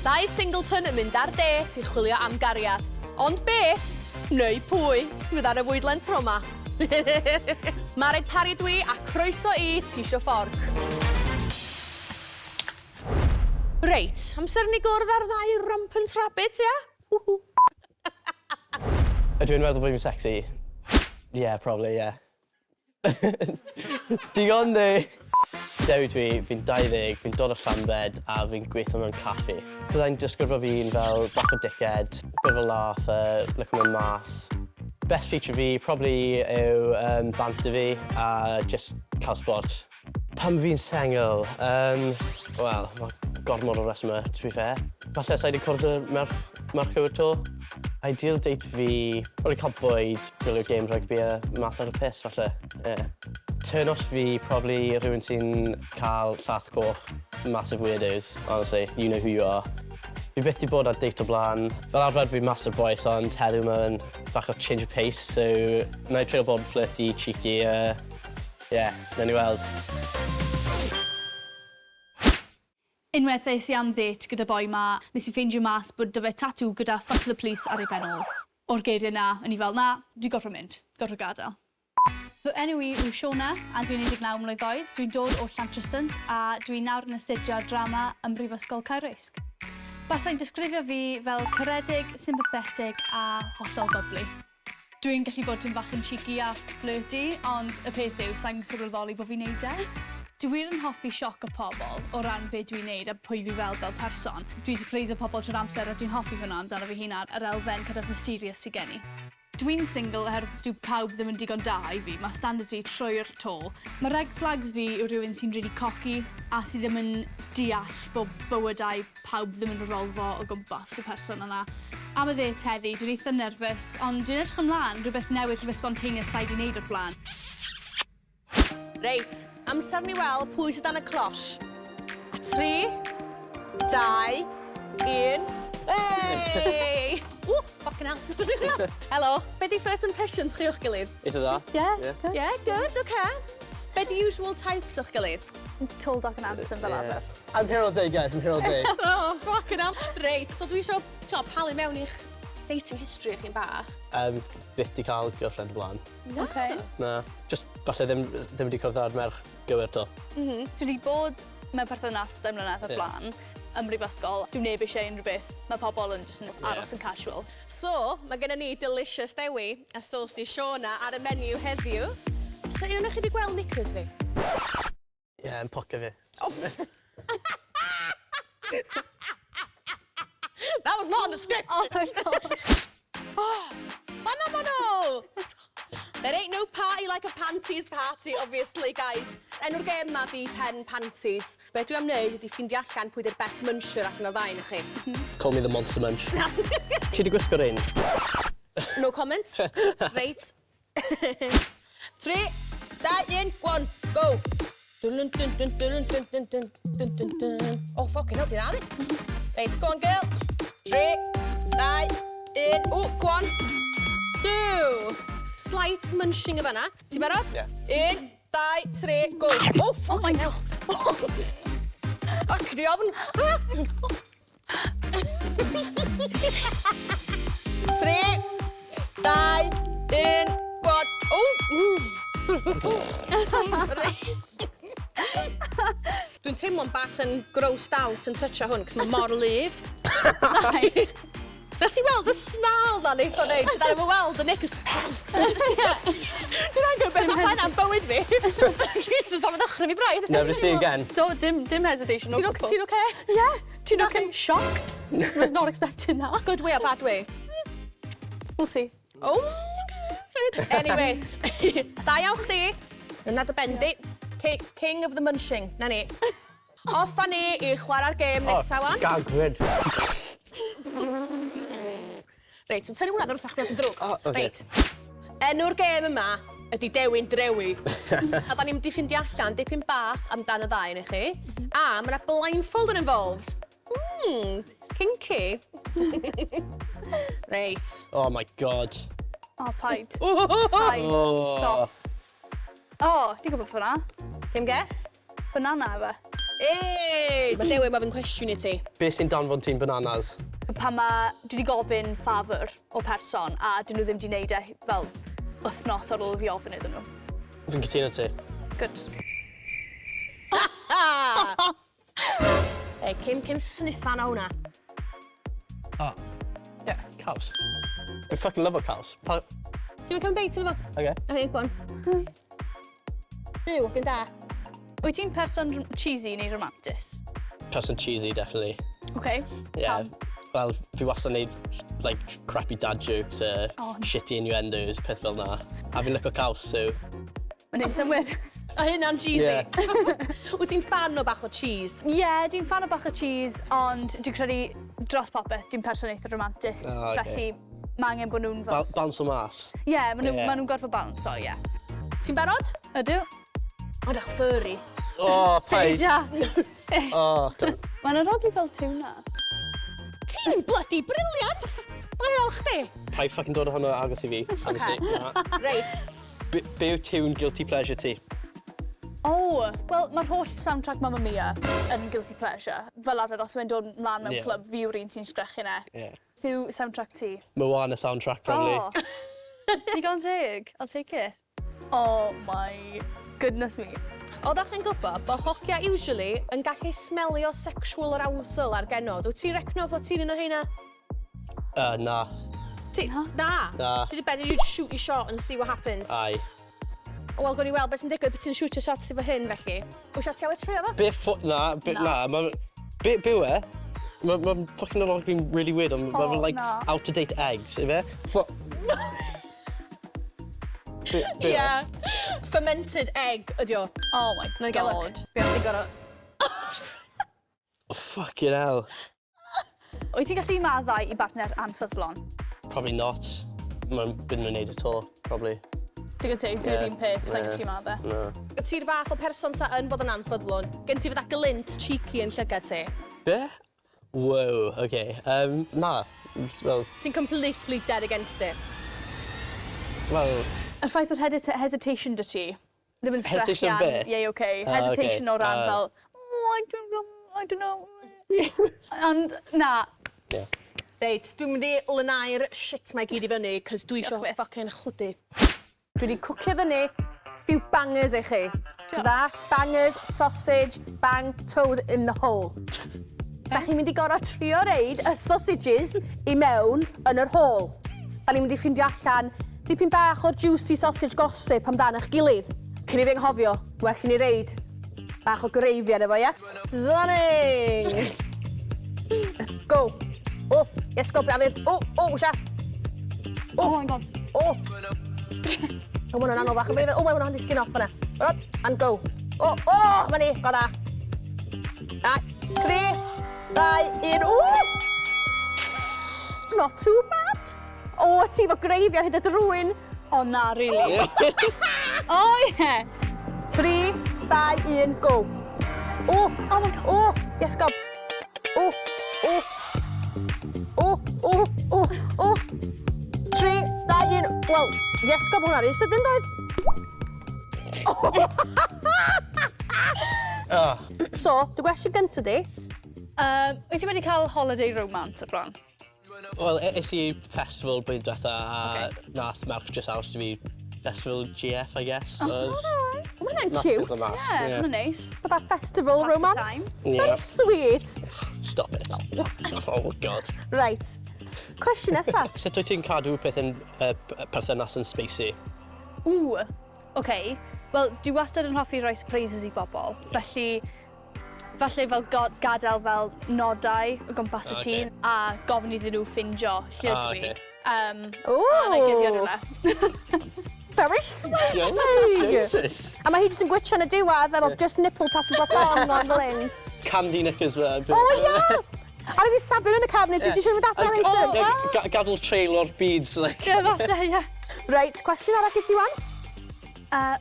Ddau singleton yn mynd ar det i chwilio am gariad. Ond beth, neu pwy, fydd ar y fwydlen tro yma. Mared pari dwi a croeso I Tisio Fforc. Reit, amser ni gwrdd ar ddau rampant rabbit, ia? Ydw i'n meddwl bod fi'n sexy? Yeah, probably, yeah. Digon neu? Dewi dwi, fi'n 20, fi'n dod o Llanbed a fi'n gweithio mewn caffi. Byddai'n disgrifio fi'n fel bach o dickhead, bit of a laugh, licio mewn mas. Best feature fi, probably yw banter fi a just cael sport. Pam fi'n sengl? Wel, mae gormod o resymau, to be fair. Falle sa I wedi cwrdd y merch gywir to. Ideal date fi, wedi cael bwyd, gwylio game rugby a mas ar y piss, falle. Yeah. Turn-offs fi, probably rhywun sy'n cael llath coch. Massive weirdos, honestly. You know who you are. Fi byth wedi bod ar date o blaen. Fel arfer fi'n master boys, ond heddiw mae'n bach o change of pace, so na I trio bod yn flirty, cheeky, yeah, nawn ni weld. Unwaith es I am ddate gyda boi ma, nes I ffeindio mas bod dy fe tatŵ gyda fuck the police ar ei benol. O'r geiriau na, o'n I fel, na, dwi'n gorfod mynd, gorfod gadael. Fy enw I yw Siona, a dwi'n 19 mlwydd oed. Dwi'n dod o Llantrisant, a dwi'n nawr yn astudio drama ym Mhrifysgol Caerwysg. Basai'n disgrifio fi fel caredig, sympathetic a hollol bubbly. Dwi'n gallu bod yn bach yn cheeky a flirty, ond y peth yw, sa'n sylweddoli bod fi'n neud e. Dwi wir yn hoffi sioc o pobl o ran beth dwi'n neud a pwy fi fel person. Dwi wedi preidio pobl trwy'r amser a dwi'n hoffi hwnna amdano fi hunan yr elfen cyda'r mysterious sy gen I. Dwi'n single oherwydd dyw pawb ddim yn digon da I fi, mae standards fi trwy'r to. Mae red flags fi yw rhywun sy'n really cocky a sydd ddim yn deall bod bywydau pawb ddim yn rolfo o gwmpas y person yna. Am y dde teddi, dwi'n eitha nerfus, ond dwi'n edrych ymlaen rhywbeth newydd rhywbeth spontaneous sa'i di wneud o'r blaen. Reit, amser ni weld pwy sydd dan y closh. A 3, 2, 1... Hey! Ww, fucking hell. Hello, be di first impressions chi o'ch gilydd? Eitha da? Yeah. Yeah, good, okay. Be di usual types o'ch gilydd? Tall, dark and handsome fel arfer. I'm here all day, guys, I'm here all day. Oh, fucking hell. Reit, so dwi isio palu mewn i'ch dating history chi'n bach. Byth di cael girlfriend o blaen. Okay. Na, just falle ddim wedi cwrdd ar merch gywir to. Dwi wedi bod mewn perthynas 2 mlynedd o'r blaen ym Mhrifysgol. Dwi'n neb eisiau unrhyw beth. Mae pobl yn just aros yn casual. So, mae gennym ni delicious dewi a saucy Siona ar y menu heddiw. So, un o'ch chi wedi gweld knickers fi? Ie, yn pocio fi. That was not on the script. Oh my God. Oh, mano! There ain't no party like a panties party, obviously, guys. Enw'r gêm ma di pen panties. Be dwi am wneud ydi ffindio allan pwy di'r best muncher allan o'r ddau na chi. Call me the monster munch. Ti di gwisgo rein? No comments. Reit. 3, 2, 1, 1, go! Oh, fucking hell, ti'n addi? Reit, go on, girl. 3, 2, 1, oh, go on. 2. Slight munching y fanna. Ti'n barod? Yeah. 1, 2, 3, go. Oh, fucking hell. Ac di ofn. 3, 2, 1, 1. Oh! Dwi'n teimlo'n bach yn grossed out yn toucho hwn, cos mae mor lyb. Nice. Nes ti weld y snarl na neith o'n neud? Dar efo weld y knickers. Dwi'n gwybod beth mae'n am bywyd fi. Jesus, am y ddechrau mi braidd. Never see again. Dim hesitation. Ti'n okay? Yeah. Ti'n okay? Shocked. Was not expecting that. Good way or bad way? We'll see. Oh, anyway, da iawn chdi. Yna dy bendi. King of the munching. Na ni. Offa ni I chwarae'r gêm nesa wan. Gagwyd. Reit, dwi'n tynnu hwnna ddod wrthach chdi yn drwg. Okay. Reit. Enw'r gêm yma ydi Dewi'n Drewi. A da ni'n mynd I ffindio allan dipyn bach amdan y ddau neu chi. A mae yna blindfold yn involved. Kinky. Reit. Oh my God. Oh, paid. Paid. Stop. Oh, di gwybod hwnna? Dim guess? Banana efe. Mae Dewi, mae fe'n cwestiwn i ti. Be sy'n danfon ti'n bananas? Pan dwi wedi gofyn ffafr o person a dyn nhw ddim wedi gwneud e fel wythnos ar ôl fi ofyn iddyn nhw. Fi'n cytuno ti. Good. Hey, Cym sniffan o hwnna. Oh. Yeah, cows. I fucking love a cows. Ti'n mynd cymryd beit yn efo? Okay. Na ddim, gwan. Yw, gen da. Wyt ti'n person cheesy neu romantis? Person cheesy, definitely. OK. Yeah. Pam? Wel, fi wastad yn neud, like, crappy dad jokes, shitty innuendos, peth fel na. A fi'n licio caws, so... Mae'n neud synwyr. A hynna'n cheesy. Yeah. Wyt ti'n fan o bach o cheese? Dwi'n fan o bach o cheese, ond dwi'n credu dros popeth, dwi'n person eitha romantis. Oh, okay. Felly, mae angen bod nhw'n fel... Bounce o mas. Mae nhw'n gorfod balance, o, ie. Ti'n barod? Ydw. O, dach furry. Oh, paid. Peidia. Oh, Mae'n arogli fel tuna. Ti'n bloody brilliant! Da iawn chdi. paid ffucking dod o hwnna agos i fi. Honestly. Reit. Be yw tiwn guilty pleasure ti? Wel, mae'r holl soundtrack Mamma Mia yn guilty pleasure. Fel arfer, os mae'n dod mlaen mewn clwb, fi yw'r un sy'n sgrechu ne. Yw soundtrack ti? Moana soundtrack, probably. Digon teg, I'll take it. Oh my goodness me. Oeddech chi'n gwybod bod hogia usually yn gallu smelio sexual arousal ar genod. Wyt ti'n recno bod ti'n un o heina? Na. Ti? Na? Na. Ti wedi better you just shoot your shot and see what happens? Ai. Wel, gwni weld beth sy'n digwydd beth ti'n shoot your shot sydd fo hyn, felly. Wyt ti awyr trio fo? Be yw e? Mae'n fucking arogli'n really weird, ond mae'n like out-of-date eggs, ife? Yeah. Fermented egg, ydi o. Oh my god. Be o'ch chi'n gorau? Fucking hell. Wyt ti'n gallu maddau i partner anffyddlon? Probably not. Mae'n byd nhw'n neud at all, probably. Digon teg, dwi'n un peth, sa'n gallu maddau. No. Ti'n fath o person sa yn bod yn anffyddlon. Gen ti fydda glint cheeky yn llygad ti. Be? Whoa, okay. Na. Well, Ti'n completely dead against it. well, Yr ffaith o'r hesitation dy ti, ddim yn Hesitation sgrechian. be? Ie, okay. Hesitation o ran fel, I don't know. Ond, na. yeah. Reit, dwi'n mynd i lynau'r shit mae gyd i fyny, cos dwi eisiau ffocin chwdu. Dwi wedi cwcio fyny few bangers i chi. That, bangers, sausage, bang, toad in the hole. Da chi'n mynd i gorau trio reid y sausages i mewn yn yr hole. Da ni'n mynd i ffindio allan dipyn bach o juicy sausage gossip amdan eich gilydd. Cyn i fi anghofio, well i ni reid bach o greifio efo, ie? Stunning! Go! Oh, yes, go, Brafydd. Wsia! Oh my god. Oh, mae hwnna'n anodd bach. Mae hwnna'n disgyn off yna. Rod, and go. Ma ni, go da. 3, 2, 1, Not too bad. Ti fo greifio hyd y drwyn. Na, really. Ie. 3, 2, 1, go. Oh my god. Yes, go. 3, 2, 1. Wel, yes, go, hwnna rhys ydyn doedd? So, dy gwestiwn gyntaf di? Wyt ti wedi cael holiday romance o'r bron? Wel, es i festival blwyddyn diwetha a nath merch just aros i fi festival GF, I guess. Mae'n cute. Mae'n neis. Bydda festival Half the romance. time. Very sweet. Stop it. Oh, God. Right. Cwestiwn nesaf. Sut wyt ti'n cadw peth yn perthynas yn spacey? OK. Wel, dwi wastad yn hoffi rhoi surprises i bobl. Felly, falle fel gadael fel nodau o gwmpas y tŷ a gofyn iddyn nhw ffindio lle ydw i. A na i gyddio rhywle. Very sweet. Jesus. A mae hi jyst yn gwitio yn y diwedd efo just nipple tassels o thong on fel un. Candy knickers. Yeah! A fi safio yn y cabinet, ti eisiau mynd adre later? Gadw trail o'r beads, like. Falle, ie. Right, cwestiwn arall i ti wan?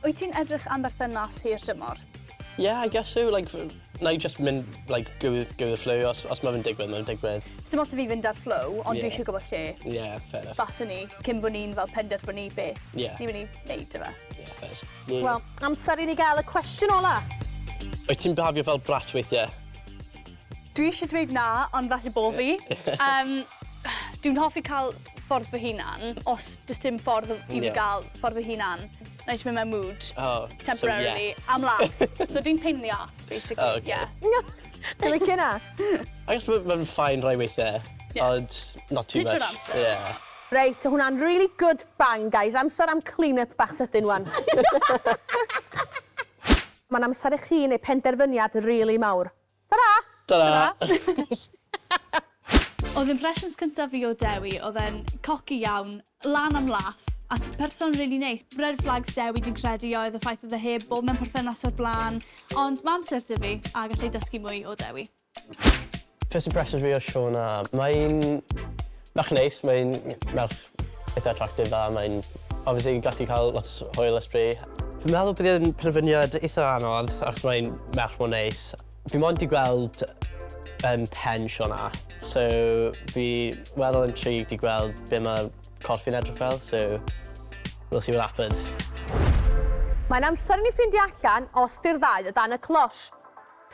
Wyt ti'n edrych am berthynas hir dymor? Yeah, I guess so. Like, na I just mynd, like, go with the flow. Os mae fe'n digwydd, mae'n digwydd. Dim ots i fi fynd ar flow, ond dwi eisiau gwybod lle. Yeah, fair enough. Faswn ni, cyn bod ni'n fel penderfynu beth. Yeah. Ni'n mynd i wneud efo. Yeah, fair enough. Wel, amser i ni gael y cwestiwn ola. Wyt ti'n behafio fel brat weithiau? Dwi eisiau dweud na, ond falle bo fi. Dwi'n hoffi cael ffordd fy hunan, os dys dim ffordd i fi gael ffordd fy hunan. Na i mynd mewn mood, temporarily, am laugh. So dwi'n pain in the arse, basically. Oh, okay. Ti'n licio na? I guess mae'n ffain rai weithiau, ond not too Nid trwy'r much. amser. Yeah. Reit, so hwnna'n really good bang, guys. Amser am clean-up bach sydyn, wan. Mae'n amser i chi neu penderfyniad really mawr. Ta-ra! Ta-da! Oedd impressions cyntaf fi o Dewi, oedd e'n coci iawn, lan am laugh, a person really nice. Red flags Dewi dwi'n credu oedd y ffaith oedd e heb bod mewn perthynas o'r blaen, ond mae amser dy fi a gallai dysgu mwy o Dewi. First impressions fi o Siona, mae'n bach neis, mae'n merch eitha attractive a mae'n obviously gallu cael lot o hwyl ysbryd. Fi'n meddwl bydd e'n penderfyniad eitha anodd achos mae'n merch mor neis. Fi moyn di gweld pen Siona, so fi weddol intrigued i gweld be mae corff fi'n edrych fel, so we'll see what happens. Mae'n amser i ni ffindio allan os di'r ddau o dan y closh.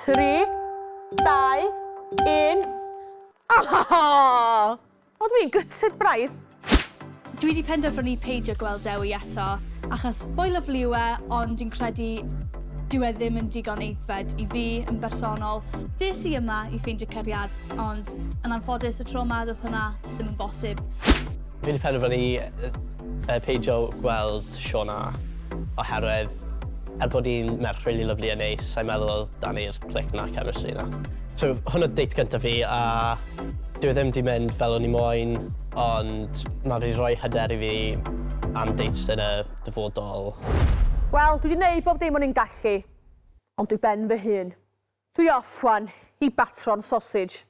3, 2, 1... Oh! O, dwi'n gytid braidd. Dwi wedi penderfynu peidio gweld Dewi eto, achos boi lyfli yw e, ond dwi'n credu dyw e ddim yn digon aeddfed i fi yn bersonol. Des i yma i ffeindio cariad, ond yn anffodus y tro yma doedd hwnna ddim yn bosib. Fi wedi penderfynu peidio gweld Siona oherwydd bod hi'n merch really lyfli a neis, sa'n meddwl dan i'r click na chemistry na. So hwn oedd date gyntaf fi a dwi ddim wedi mynd fel o'n i moyn, ond mae wedi rhoi hyder i fi am dates yn y dyfodol. Wel, dwi wedi gwneud bob dim o'n i'n gallu, ond dwi ben fy hun. Dwi off wan i batro'n sausage.